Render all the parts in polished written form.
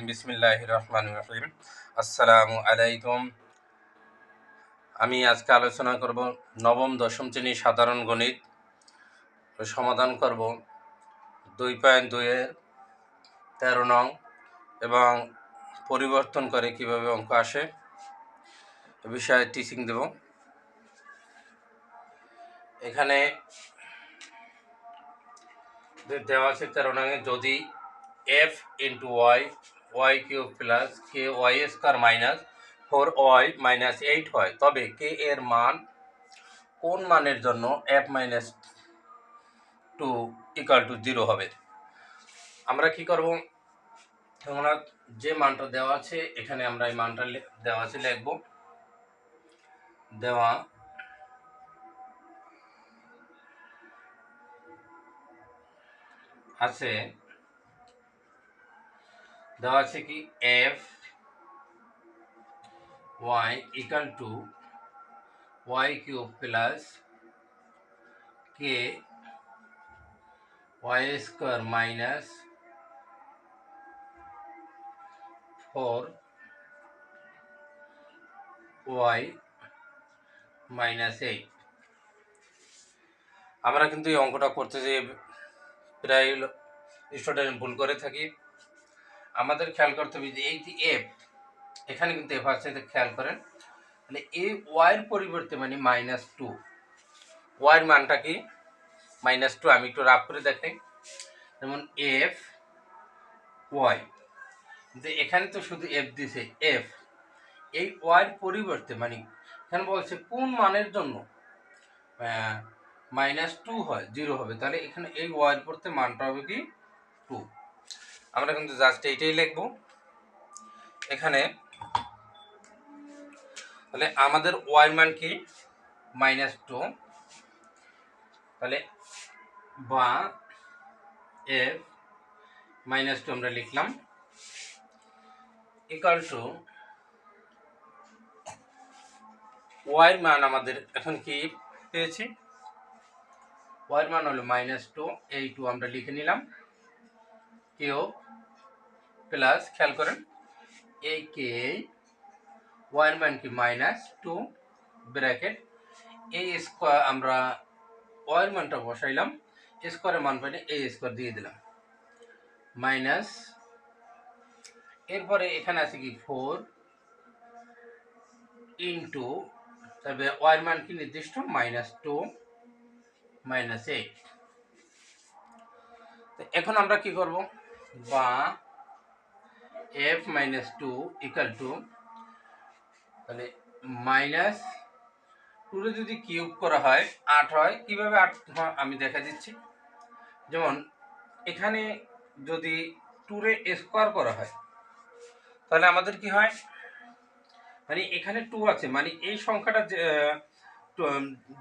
বিসমিল্লাহির রহমানির রহিম। আসসালামু আলাইকুম। আমি আজকে আলোচনা করব নবম দশম শ্রেণী সাধারণ গণিত সমাধান করব 2.2 এর 13 নং এবং পরিবর্তন করে কিভাবে অঙ্ক আসে এ বিষয়ে টিচিং দেব। এখানে দেওয়া আছে 13 নঙে যদি f into y cube plus ky square minus 4y minus 8 হয়, তবে কে এর মান কোন মানের জন্য f মাইনাস 2 ইকুয়াল টু 0 হবে। আমরা কি করব, আমরা যে মানটা দেওয়া আছে এখানে আমরা এই মানটা দেওয়া আছে লিখব। দেওয়া আছে কি f y equal to y cube plus k y square minus 4y minus 8। আমরা কিন্তু এই অঙ্কটা করতে যে প্রায় স্টুডেন্ট ভুল করে থাকি। আমাদের খেয়াল করতে হবে যে এই যে এফ, এখানে কিন্তু এফ আছে, খেয়াল করেন। তাহলে এই ওয়াইয়ের পরিবর্তে মানে -2, ওয়াইয়ের মানটা কি -2। আমি একটু রাফ করে দেখাই। যেমন এফ ওয়াই, যে এখানে তো শুধু এফ দিছে, এফ এই ওয়াইয়ের পরিবর্তে মানে এখানে বলছে কোন মানের জন্য -2 হয় 0 হবে, তাহলে এখানে এই ওয়াইয়ের পরিবর্তে মানটা হবে কি 2। আমরা কিন্তু জাস্ট এইটাই লিখব এখানে। তাহলে আমাদের ওয়াই মান কি -2, তাহলে বা এফ -2 আমরা লিখলাম ইকুয়াল টু ওয়াইয়ের মান আমাদের এখন কি পেয়েছি, ওয়াইয়ের মান হলো -2, এই 2 আমরা লিখে নিলাম, কেউ প্লাস, খেয়াল করেন এই কে ওয়াইয়ের মান কি -2 ব্র্যাকেট এই স্কয়ার, আমরা ওয়াইয়ের মানটা বসাইলাম, স্কয়ারের মান পাইলে এই স্কয়ার দিয়ে দিলাম মাইনাস, এরপরে এখানে আছে কি 4 ইন্টু, তবে ওয়াইয়ের মান কি নির্দিষ্ট -2 -8। এখন আমরা কি করব, বা f -2 ইকুয়াল টু, তাহলে -2 যদি কিউব করা হয় 8 হয়। কিভাবে 8 হয় আমি দেখা দিচ্ছি। যেমন এখানে যদি 2 রে স্কয়ার করা হয় তাহলে আমাদের কি হয়, মানে এখানে 2 আছে, মানে এই সংখ্যাটা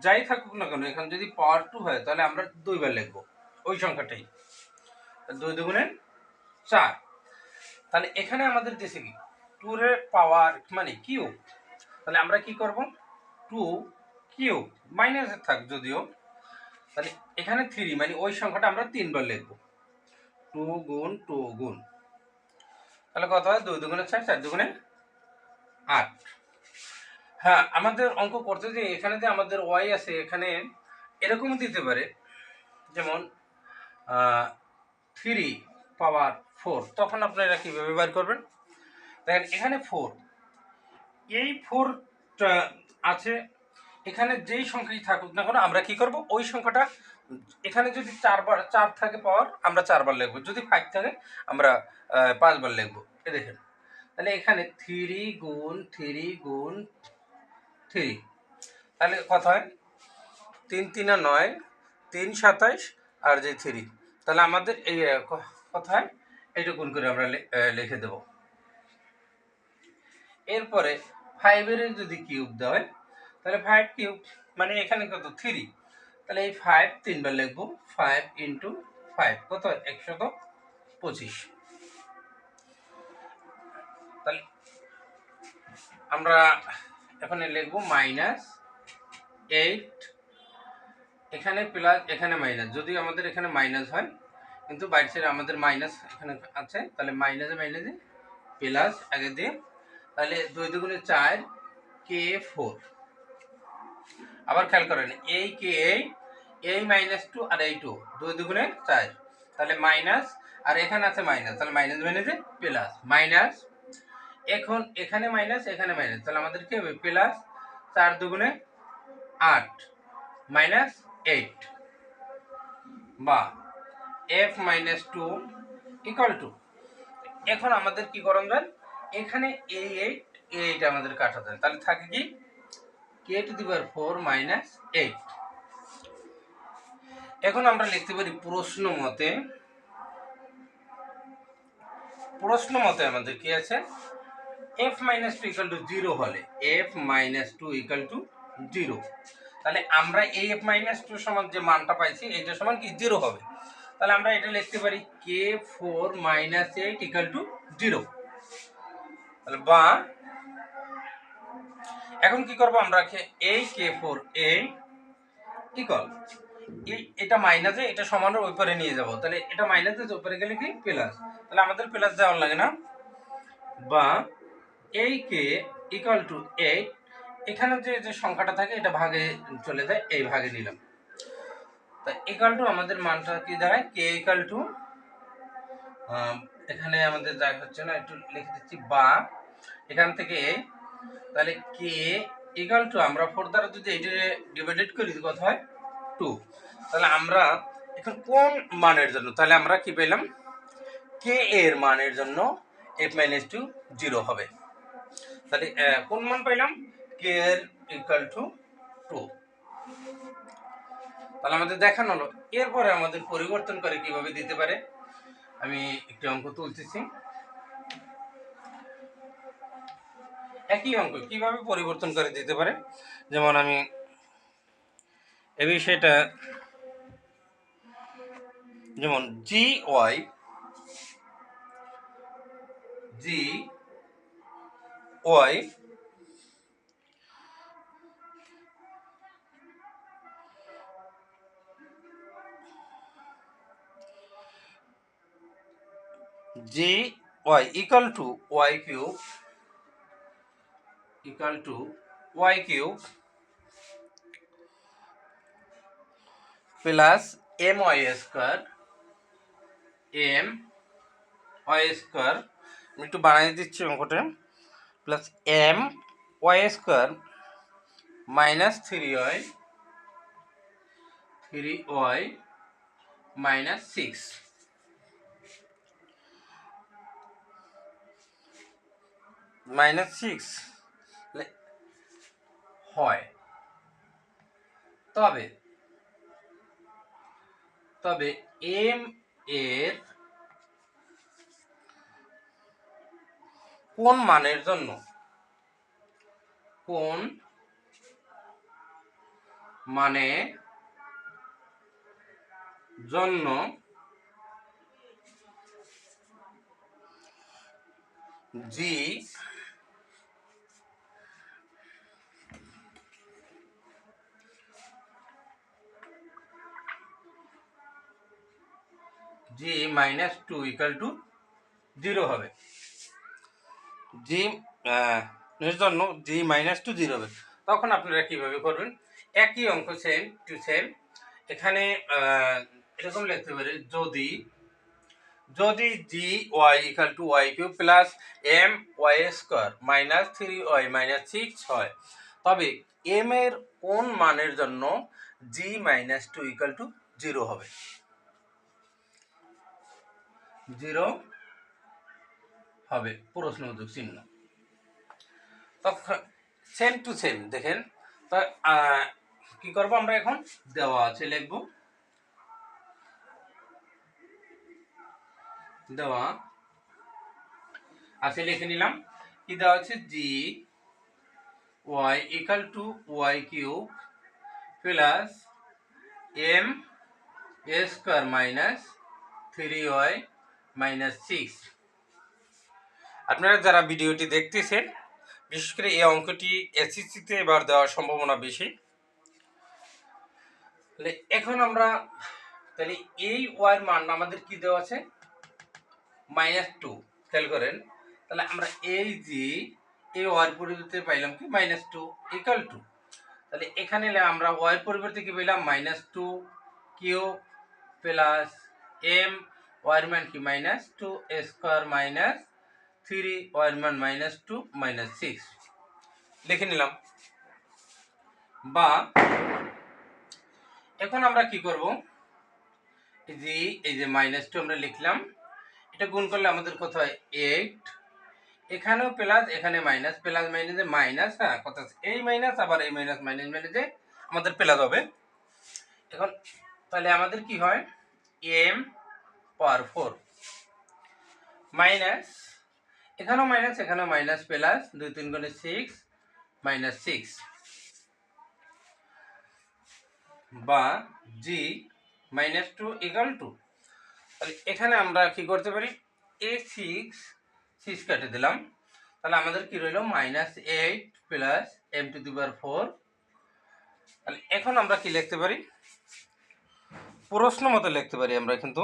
যাই থাকুক না কেন, এখানে যদি পাওয়ার 2 হয় তাহলে আমরা 2 বার লিখব ওই সংখ্যাটাই, 2 দুগুণে 4। তাহলে এখানে আমাদের দিছে কি 2 রে পাওয়ার মানে কিউব, তাহলে আমরা কি করব 2 কিউব মাইনাসে থাক যদিও, তাহলে এখানে 3 মানে ওই সংখ্যাটা আমরা 3 বার লিখব, 2 গুণ 2 গুণ, তাহলে কত হয় 2 দুগুণে 4, 4 দুগুণে 8। হ্যাঁ, আমাদের অঙ্ক করতে যে এখানে যে আমাদের ওয়াই আছে, এখানে এরকম দিতে পারে, যেমন 3 পাওয়ার 4, তখন আপনারা কীভাবে বের করবেন। দেখেন এখানে 4, এই 4 আছে, এখানে যেই সংখ্যাই থাকুক না কেন আমরা কি করব, ওই সংখ্যাটা এখানে যদি 4 থাকে পাওয়ার, আমরা 4 বার লিখব, যদি 5 থাকে আমরা 5 বার লিখব। এই দেখেন, তাহলে এখানে 3 গুণ 3 গুণ 3, তাহলে কত হয় 3 3 9, 3 27 আর যে 3, তাহলে আমাদের এই কত হয় এইটা গুণ করে আমরা লিখে দেব। এরপরে 5 এর যদি কিউব দেওয়া হয় তাহলে 5 কিউব মানে এখানে কত 3, তাহলে এই 5 3 বার লিখব, 5 ইন্টু 5 কত 125। তাহলে আমরা এখানে লিখব -8, এখানে প্লাস এখানে মাইনাস, যদি আমাদের এখানে মাইনাস হয় কিন্তু বাইরে সাইডে আমাদের মাইনাস এখানে আছে, তাহলে মাইনাসে মাইনাসে প্লাস আগে দিয়ে, তাহলে 2 দুগুণে 4 কে 4। আবার খেয়াল করেন এই কে এই -2 আর এই 2, 2 দুগুণে 4, তাহলে মাইনাস, আর এখানে আছে মাইনাস, তাহলে মাইনাস মাইনাসে প্লাস মাইনাস, এখন এখানে মাইনাস এখানে মাইনাস, তাহলে আমাদের কি হবে প্লাস 4 দুগুণে 8 মাইনাস 8, বা f - 2 ইকুয়াল টু, এখন আমাদের কি করণ যায়, এখানে এই 8 আমাদের কাটাতে হয়, তাহলে থাকে কি k⁴ - 8। এখন আমরা লিখতে পারি প্রশ্ন মতে আমাদের কি আছে, f - 2 = 0 হলে f - 2 = 0, তাহলে আমরা এই f - 2 সমান যে মানটা পাইছি এটা সমান কি 0 হবে, তাহলে আমরা এটা লিখতে পারি k4 - 8 = 0। তাহলে বা এখন কি করব আমরা, এই k4 ইকুয়াল এটা মাইনাসে এটা সমানের ওই পারে নিয়ে যাব, তাহলে এটা মাইনাসে ওই পারে গেলে কি প্লাস, তাহলে আমাদের প্লাস দেওয়ার লাগে না, বা এই কে ইকুয়াল টু 8, এখানে যে সংখ্যাটা থাকে এটা ভাগে চলে যায়, এই ভাগে নিলাম, তাই ইকুয়াল টু আমাদের মানটা কি দাঁড়ায় কে ইকুয়াল টু, এখানে আমাদের যা হচ্ছে না একটু লিখে দিচ্ছি, বা এখান থেকে তাহলে কে ইকুয়াল টু, আমরা 4 দ্বারা যদি এটা ডিভাইডেড করি কত হয় 2, তাহলে আমরা এখন কোন মানের জন্য, তাহলে আমরা কি পেলাম কে এর মানের জন্য f - 2 0 হবে, তাহলে কোন মান পাইলাম কে এর ইকুয়াল টু 2, তাহলে আমাদের দেখানো হলো। এরপরে আমাদের পরিবর্তন করে কিভাবে দিতে পারে, আমি একটি অঙ্ক তুলতেছি, একই অঙ্ক কিভাবে পরিবর্তন করে দিতে পারে, যেমন আমি এই বিষয়টা, যেমন gy equal to y cube plus my square আমি একটু বানিয়ে দিচ্ছি অঙ্কটা, plus my square minus 3y minus 6 minus 6 হয়, তবে m এর কোন মানের জন্য g - 2 = 0 হবে, g এর জন্য g - 2 0 হবে, তখন আপনারা কিভাবে করবেন, একই অঙ্ক সেম টু সেম, এখানে এরকম লিখতে পারি, যদি gy = y cube plus my square minus 3y minus 6 হয়, তবে m এর কোন মানের জন্য g - 2 = 0 হবে, 0 হবে প্রশ্নবোধক চিহ্ন। তখন সেম টু সেম দেখেন, তা কি করব আমরা, এখন দেওয়া আছে লিখব, দেওয়া আছে লিখে নিলাম, কি দেওয়া আছে gy = y cube plus m square minus 3y minus 6। আপনারা যারা ভিডিওটি দেখতেছেন, বিশেষ করে এই অঙ্কটি এসএসসিতে এবার দেওয়ার সম্ভাবনা বেশি। এখন আমরা তাহলে এই ওয়াই এর মান আমাদের কি দেওয়া আছে -2, খেয়াল করেন। তাহলে আমরা এই যে এই ওয়াই এর পরিবর্তে পাইলাম কি -2 ইকুয়াল টু, তাহলে এখানে আমরা ওয়াই এর পরিবর্তে কি পেলাম -2 কিউ প্লাস এম, ওয়াই এর মান কি -2 স্কয়ার মাইনাস 3 ওয়াই এর মান -2 -6 লিখে নিলাম। বা এখন আমরা কি করব, এই যে -2 আমরা লিখলাম, এটা গুণ করলে আমাদের কত হয় 8, এখানেও প্লাস এখানে মাইনাস, প্লাস মাইনাসে মাইনাস, হ্যাঁ কত আছে এই মাইনাস আবার এই মাইনাস মাইনাস মাইনাসে আমাদের প্লাস হবে। এখন তাহলে আমাদের কি হয় m পাওয়ার 4 মাইনাস, এখানেও মাইনাস এখানেও মাইনাস, প্লাস 2 3 গুণে 6 -6 বা g -2 ইকুয়াল টু, তাহলে এখানে আমরা কি করতে পারি এই 6 কেটে দিলাম, তাহলে আমাদের কি রইল -8 প্লাস m⁴। তাহলে এখন আমরা কি লিখতে পারি, প্রশ্ন মতো লিখতে পারি আমরা, কিন্তু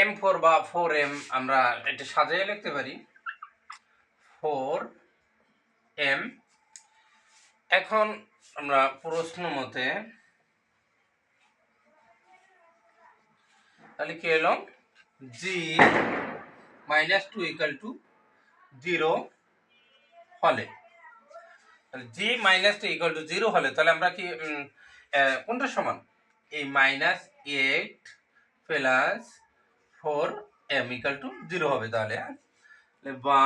m4 বা 4m আমরা এটা সাজিয়ে লিখতে পারি 4m। এখন আমরা প্রশ্ন মতে তাহলে কি হলো g -2 ইকুয়াল টু 0 হলে, g -2 ইকুয়াল টু 0 হলে তাহলে আমরা কি কোনটা সমান এই -8 প্লাস 4m ইকুয়াল টু 0 হবে। তাহলে বা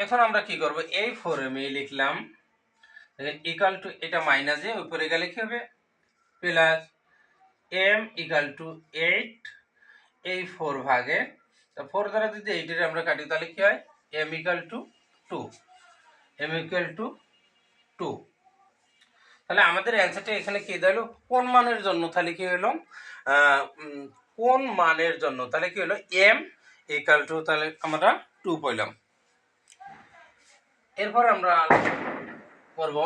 এখন আমরা কি করব, এই 4m লিখলাম ইকুয়াল টু, এটা মাইনাসে উপরে গেলে কি হবে প্লাস m ইকুয়াল টু 8, এই 4 ভাগে 4 দ্বারা যদি 8 এর আমরা কাটি তাহলে কি হয় m equal to 2, m equal to 2। তাহলে আমাদের অ্যান্সারটা এখানে কি দাঁড়ালো কোন মানের জন্য, তাহলে কি হলো কোন মানের জন্য, তাহলে কি হলো m ইকুয়াল টু, তাহলে আমরা 2 পেলাম। এরপর আমরা করব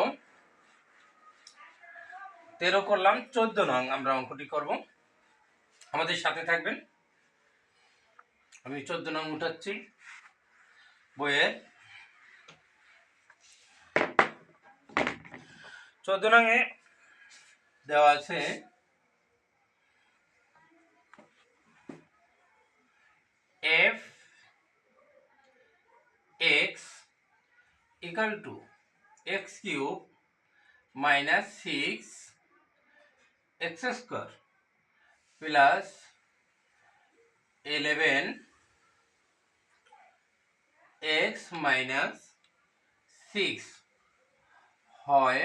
13 করলাম, 14 নং আমরা অঙ্কটি করব, আমাদের সাথে থাকবেন। আমি 14 নং উঠাচ্ছি বইয়ের। 14 নংয়ে দেওয়া আছে f x equal to x cube minus 6 x square plus 11 x minus 6 হয়,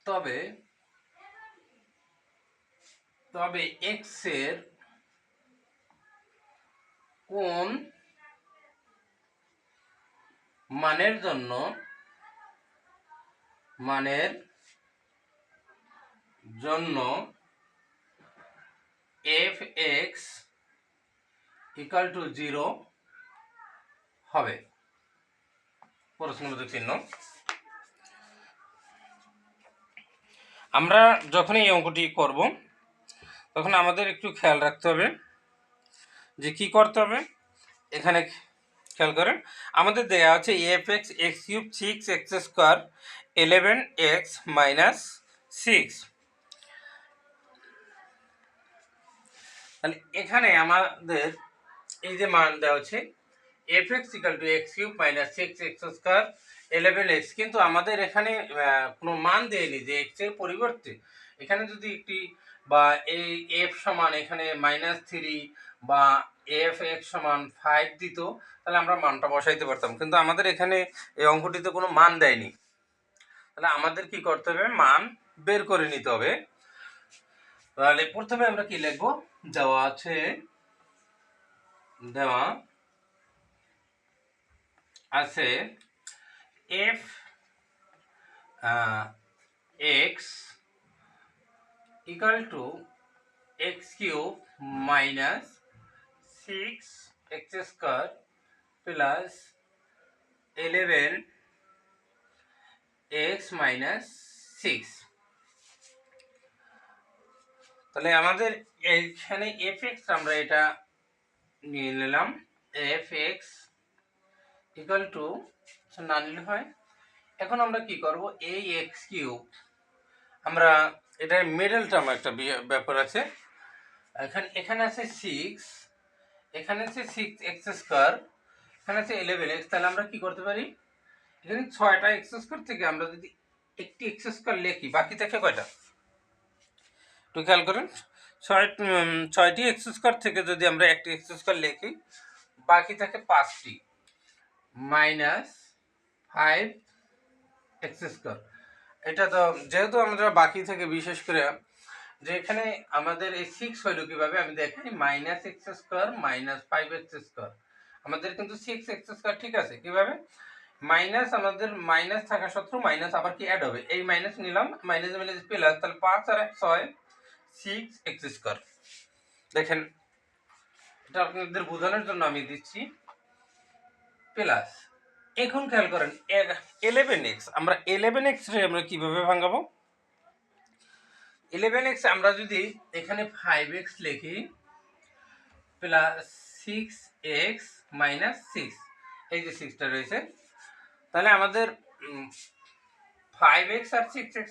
তবে x এর কোন মানের জন্য f(x) ইকুয়াল টু 0 হবে, প্রশ্নবোধক চিহ্ন। আমরা যখন এই অঙ্কটি করব তখন আমাদের একটু খেয়াল রাখতে হবে যে কি করতে হবে। এখানে খেয়াল করেন আমাদের দেয়া আছে f(x) x³ 6 x square 11x minus 6, তাহলে এখানে আমাদের এই যে মান দেওয়া আছে f(x) equal to x³ minus 6 x square 11x, কিন্তু আমাদের এখানে কোনো মান দেয়নি যে x এর পরিবর্তে এখানে যদি একটি বা এই f সমান এখানে -3 বা f(x) সমান 5 দিত তাহলে আমরা মানটা বসাইতে পারতাম, কিন্তু আমাদের এখানে এই অঙ্কটিতে কোনো মান দেয়নি। তাহলে আমাদের কি করতে হবে, মান বের করে নিতে হবে। তাহলে প্রথমে আমরা কি লিখব, দেওয়া আছে f(x) equal to x³ minus 6 x square plus 11x minus 6। তাহলে আমাদের এইখানে fx আমরা এটা নিয়ে নিলাম, fx ইকুয়াল টু না নিলে হয়। এখন আমরা কি করব, এই এক্স কিউব আমরা এটা মিডল টার্ম একটা ব্যাপার আছে, এখানে আছে 6, এখানে আছে 6x স্কয়ার, এখানে আছে 11x। তাহলে আমরা কি করতে পারি, এখানে 6টা এক্স স্কয়ার থেকে আমরা যদি একটি এক্স স্কয়ার লিখি, বাকি থাকে কয়টা একটু খেয়াল করেন। 6টি এক্স স্কয়ার থেকে যদি আমরা একটি এক্স স্কয়ার লিখি, বাকি থাকে 5টি মাইনাস 5x স্কয়ার। এটা তো যেহেতু আমরা বাকি থেকে বিশেষ করে যে এখানে আমাদের এই 6 হইল কিভাবে আমি দেখাই, minus x square minus 5x square. আমাদের কিন্তু 6x স্কয়ার ঠিক আছে, কিভাবে মাইনাস, আমাদের মাইনাস থাকা সত্ত্বেও মাইনাস আবার কি অ্যাড হবে, এই মাইনাস নিলাম, মাইনাস মাইনাস প্লাস, তাহলে 5 আর 1 6, 6x স্কয়ার। দেখেন এটা আপনাদের বোঝানোর জন্য আমি দিচ্ছি প্লাস। এখন খেয়াল করেন 11x, আমরা 11x রে আমরা কিভাবে ভাঙাবো, 11x আমরা যদি এখানে 5x লিখি প্লাস 6x মাইনাস 6, এই যে 6টা রয়েছে, তাহলে আমাদের 5x আর 6x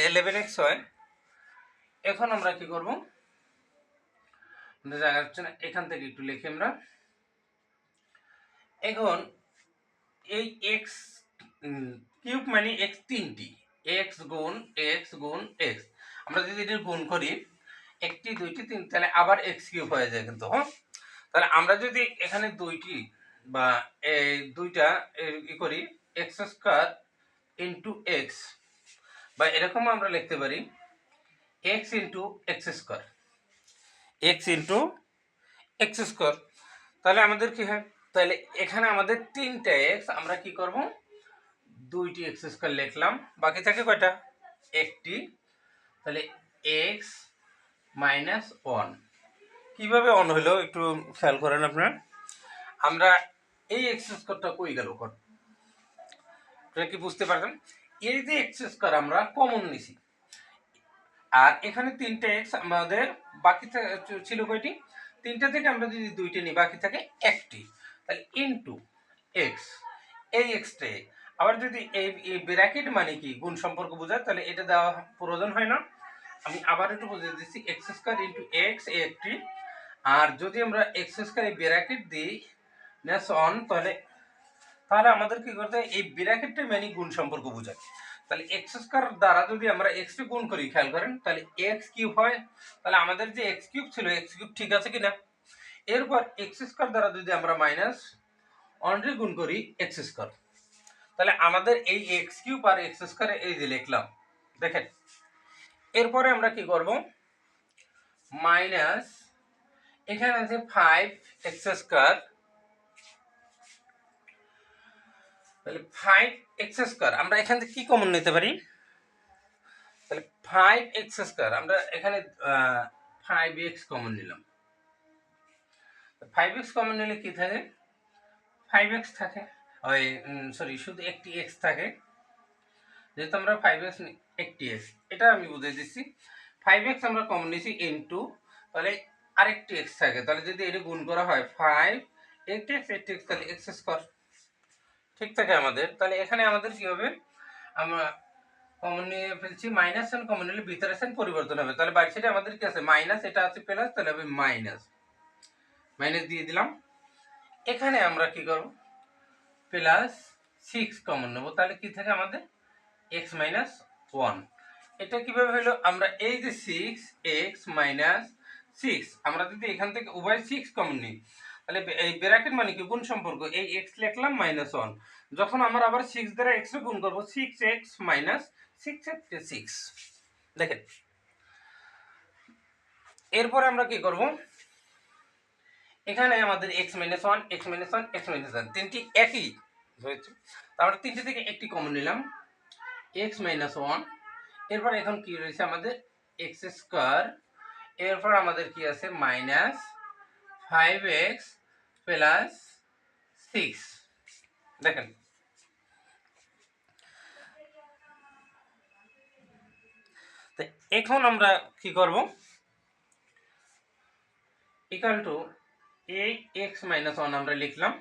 11x হয়। এখন আমরা কি করব, জায়গা হচ্ছে না, এখান থেকে একটু লিখি আমরা। এখন এই x কিউব মানে x তিনটি, x গুণ x গুণ x, আমরা যদি এটা গুণ করি 1টি 2টি 3, তাহলে আবার x কিউব হয়ে যায় কিন্তু। হ্যাঁ, তাহলে আমরা যদি এখানে 2টি বা এই দুইটা ই করি x স্কয়ার ইনটু x, বা এরকম আমরা লিখতে পারি x into x square, x into x square. তাহলে আমাদের কি হয়, তাহলে এখানে আমাদের 3টা x, আমরা কি করব 2টি x স্কয়ার লিখলাম, বাকি থাকে কয়টা, একটি। তাহলে x মাইনাস 1, কিভাবে অন হলো একটু খেয়াল করেন আপনারা। আমরা এই x স্কয়ারটা কই গেল, আপনারা কি বুঝতে পারবেন, এই যে x স্কয়ার আমরা কমন নিছি, আর এখানে 3টা x আমাদের বাকি ছিল কয়টি, 3টা থেকে আমরা যদি 2টি নিই, বাকি থাকে একটি, তাহলে ইনটু x, এই xটাই। আবার যদি এই ব্র্যাকেট মানে কি গুণ সম্পর্ক বোঝায়, তাহলে এটা দেওয়া প্রয়োজন হয় না, আমি আবার একটু বুঝিয়ে দিচ্ছি, x স্কয়ার ইনটু x এই একটি, আর যদি আমরা x স্কয়ার এই ব্র্যাকেট দিই নেস অন, তাহলে আমাদের কি করতে হয়, এই ব্র্যাকেটটা মানে গুণ সম্পর্ক বোঝায়। তাহলে x স্কয়ার দ্বারা যদি আমরা x কে গুণ করি, খেয়াল করেন, তাহলে x কিউব হয়। তাহলে আমাদের যে x কিউব ছিল, x কিউব ঠিক আছে কিনা। এরপর x স্কয়ার দ্বারা যদি আমরা মাইনাস 1 গুণ করি x স্কয়ার, তাহলে আমাদের এই x কিউব আর x স্কয়ার এই যে লিখলাম, দেখেন। এরপরে আমরা কি করব, মাইনাস এখানে আছে 5x স্কয়ার, তাহলে 5x স্কয়ার আমরা এখান থেকে কি কমন নিতে পারি, তাহলে 5x স্কয়ার আমরা এখানে 5x কমন নিলাম, 5x কমন নিলে কি থাকে, 5x থাকে, ওই সরি শুধু একটি x থাকে, যেহেতু আমরা 5x একটি x, এটা আমি বুঝিয়ে দিচ্ছি। 5x আমরা কমন নিয়েছি ইনটু, তাহলে আরেকটি x থাকে, তাহলে যদি এটা গুণ করা হয় 5 8x 8x, তাহলে x স্কয়ার ঠিক থাকে আমাদের। তাহলে এখানে আমাদের কি হবে, আমরা কমন নিয়ে ফেলছি, মাইনাস সাইন কমন নিলে ভিতরে সাইন পরিবর্তন হবে, তাহলে বাইরে সাইডে আমাদের কি আছে মাইনাস, এটা আছে প্লাস, তাহলে হবে মাইনাস, মাইনাস দিয়ে দিলাম। এখানে আমরা কি করব, প্লাস 6 কমন নেব, তাহলে কি থাকে আমাদের x মাইনাস 1। এটা কিভাবে হলো, আমরা এই যে 6x মাইনাস 6, আমরা যদি এখান থেকে উভয় 6 কমন নিই, তাহলে এই ব্র্যাকেট মানে কি গুণ সম্পর্ক, এই x লিখলাম মাইনাস 1, যখন আমরা আবার 6 দ্বারা x এর গুণ করব 6x মাইনাস 6 দেখেন। এরপর আমরা কি করব, এখানে আমাদের x minus 1 x minus 1 x minus 1 তিনটি একই হয়েছে, আমরা তিনটি থেকে একটি কমন নিলাম x মাইনাস 1। এরপর এখন কি রয়েছে আমাদের x স্কয়ার, এরপর আমাদের কি আছে মাইনাস 5x প্লাস 6, দেখেন তো এখন আমরা কি করব, equal to x minus one আমরা লিখলাম।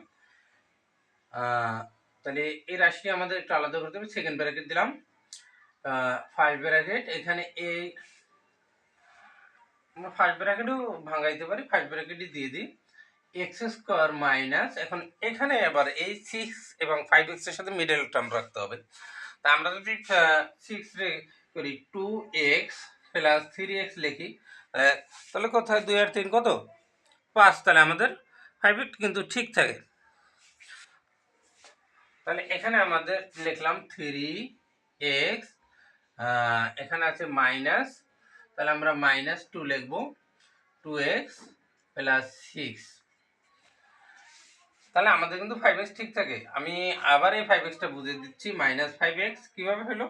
তাহলে এই রাশিটি আমাদের একটু আলাদা করতে হবে। সেকেন্ড ব্র্যাকেট দিলাম, ফার্স্ট ব্র্যাকেট, এখানে এই আমরা ফার্স্ট ব্র্যাকেটও ভাঙাইতে পারি, ফার্স্ট ব্র্যাকেটই দিয়ে দিই, এক্স স্কোয়ার মাইনাস, এখন এখানে আবার এই 6 এবং 5x এর সাথে মিডল টার্ম রাখতে হবে। তা আমরা যদি 6 রে করি 2x প্লাস 3x লিখি, তাহলে কোথায় 2 আর 3 কত 5, তাহলে আমাদের 5 কিন্তু ঠিক থাকে। তাহলে এখানে আমাদের লিখলাম 3x, এখানে আছে মাইনাস, তাহলে আমরা -2 লিখব, 2x প্লাস 6, তাহলে আমাদের কিন্তু 5x ঠিক থাকে। আমি আবার এই 5xটা বুঝিয়ে দিচ্ছি, -5x কিভাবে হলো,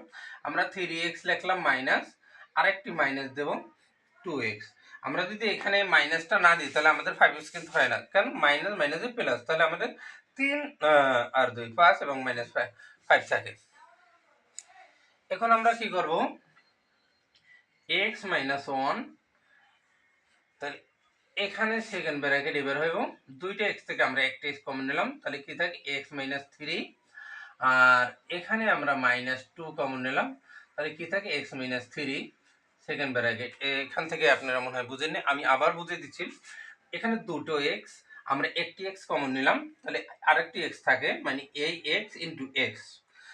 আমরা 3x লিখলাম মাইনাস, আরেকটি মাইনাস দেব 2x। আমরা যদি এখানে মাইনাসটা না দিই তাহলে আমাদের 5x কিন্তু হয় না, কারণ মাইনাস মাইনাসে প্লাস, তাহলে আমাদের 3 আর 2 5 এবং -5 থাকে। এখন আমরা কি করব, x মাইনাস 1, তাহলে এখানে সেকেন্ড ব্র্যাকেট এবার হইব, দুইটা x থেকে আমরা একটা x কমন নিলাম, তাহলে কি থাকে x মাইনাস 3, আর এখানে আমরা -2 কমন নিলাম, তাহলে কি থাকে x মাইনাস 3 সেকেন্ড ব্র্যাকেট। এখান থেকে আপনারা মনে হয় বুঝেননি, আমি আবার বুঝিয়ে দিচ্ছি। এখানে দুটো x, আমরা একটি x কমন নিলাম, তাহলে আরেকটি x থাকে, মানে এই x ইন্টু x,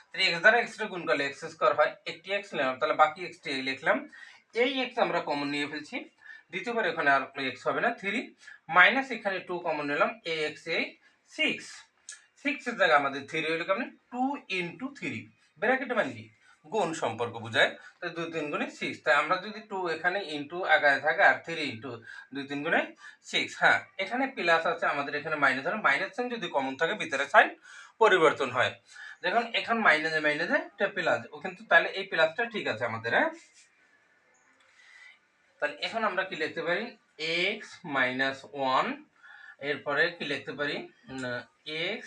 তাহলে x দ্বারা x রে গুণ করলে x স্কয়ার হয়, একটি x নিলাম, তাহলে বাকি x টি লিখলাম। এই x আমরা কমন নিয়ে ফেলছি, দ্বিতীয়বার এখানে আর x হবে না, 3 মাইনাস এখানে 2 কমন নিলাম, এই x এ 6, 6 এর জায়গায় আমাদের 3 হইলো কেমন 2 ইনটু 3, ব্র্যাকেটে মানে কি গুণ সম্পর্ক বোঝায়, তো 2 3 গুণে 6, তাই আমরা যদি 2 এখানে ইনটু আগায় থাকে আর 3 ইনটু 2 3 গুণে 6, হ্যাঁ এখানে প্লাস আছে, আমাদের এখানে মাইনাস আছে, মাইনাস সাইন যদি কমন থাকে ভিতরে সাইন পরিবর্তন হয়, দেখুন এখন মাইনাসে মাইনাসে এটা প্লাস, ও কিন্তু তাহলে এই প্লাসটা ঠিক আছে আমাদের। হ্যাঁ, তাহলে এখন আমরা কি লিখতে পারি, x মাইনাস 1, এরপরে কি লিখতে পারি, x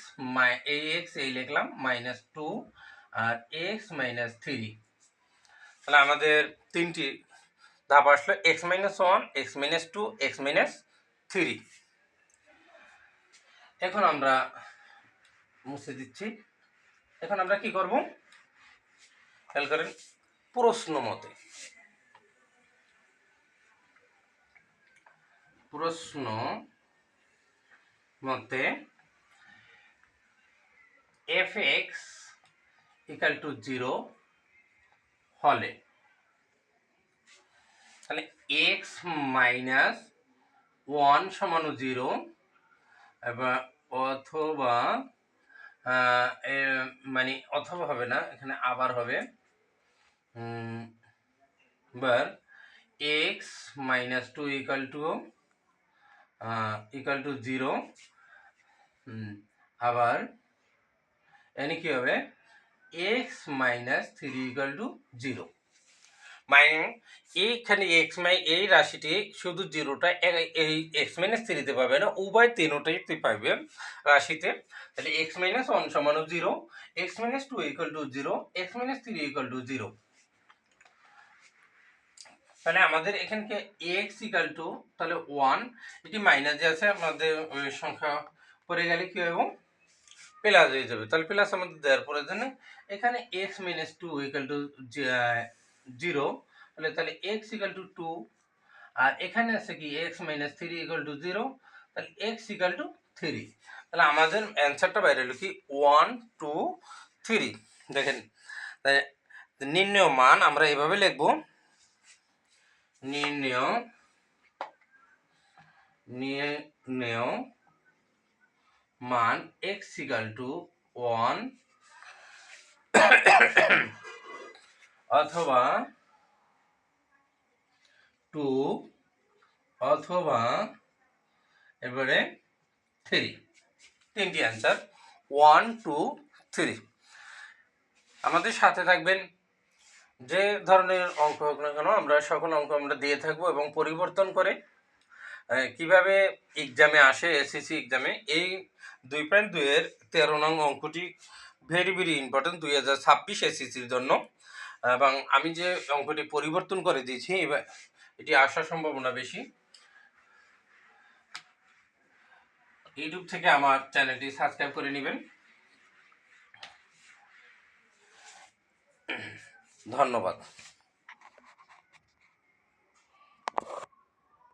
এই লিখলাম -2 আর x মাইনাস 3, তাহলে আমাদের তিনটি ধাপ আসলো, x minus 1, x minus 2, x minus 3। এখন আমরা মুছে দিচ্ছি। এখন আমরা কি করব, খেয়াল করেন, প্রশ্ন মতে fx ইকাল টু 0 হলে, তাহলে x মাইনাস 1 সমান 0, অথবা মানে অথবা হবে না, এখানে আবার হবে, এবার x মাইনাস 2 ইকাল টু 0, আবার এখানে কি হবে x মাইনাস 3 ইকাল টু 0, মানে এইখানে এই রাশিটি শুধু জিরোটা এই x মাইনাস 3 তে পাবে না, উভয় তিনটাই পাবে রাশিতে, তাহলে x মাইনাস 1 সমান 0, x minus 2 equal to 0, x minus 3 equal to 0, তাহলে আমাদের এখানকে x ইকুয়াল টু তাহলে 1, এটি মাইনাস যে আছে আমাদের সংখ্যা পড়ে গেলে কি হবে প্লাস হয়ে যাবে, তাহলে প্লাস আমাদের দেওয়ার প্রয়োজন নেই। এখানে x মাইনাস 2 ইকুয়াল টু 0, তাহলে x ইকুয়াল টু 2, আর এখানে আছে কি x মাইনাস 3 ইকুয়াল টু 0, তাহলে x ইকুয়াল টু 3, তাহলে আমাদের অ্যান্সারটা বাইরে হলো কি 1 2 3। দেখেন, তাই নির্ণয় মান আমরা এভাবে লিখব, নির্ণয় মান x ইকুয়াল টু 1 অথবা 2 অথবা এবারে 3, তিনটি অ্যান্সার 1 2 3। আমাদের সাথে থাকবেন, যে ধরনের অঙ্ক হোক না কেন আমরা সকল অঙ্ক আমরা দিয়ে থাকবো, এবং পরিবর্তন করে কিভাবে এক্সামে আসে, এসএসসি এক্সামে এই 2.2 এর 13 নং অঙ্কটি ভেরি ভেরি ইম্পর্টেন্ট 2026 এসএসসির জন্য। এবং আমি যে অঙ্কটি পরিবর্তন করে দিয়েছি এবার এটি আসার সম্ভাবনা বেশি। ইউটিউব থেকে আমার চ্যানেলটি সাবস্ক্রাইব করে নেবেন। ধন্যবাদ।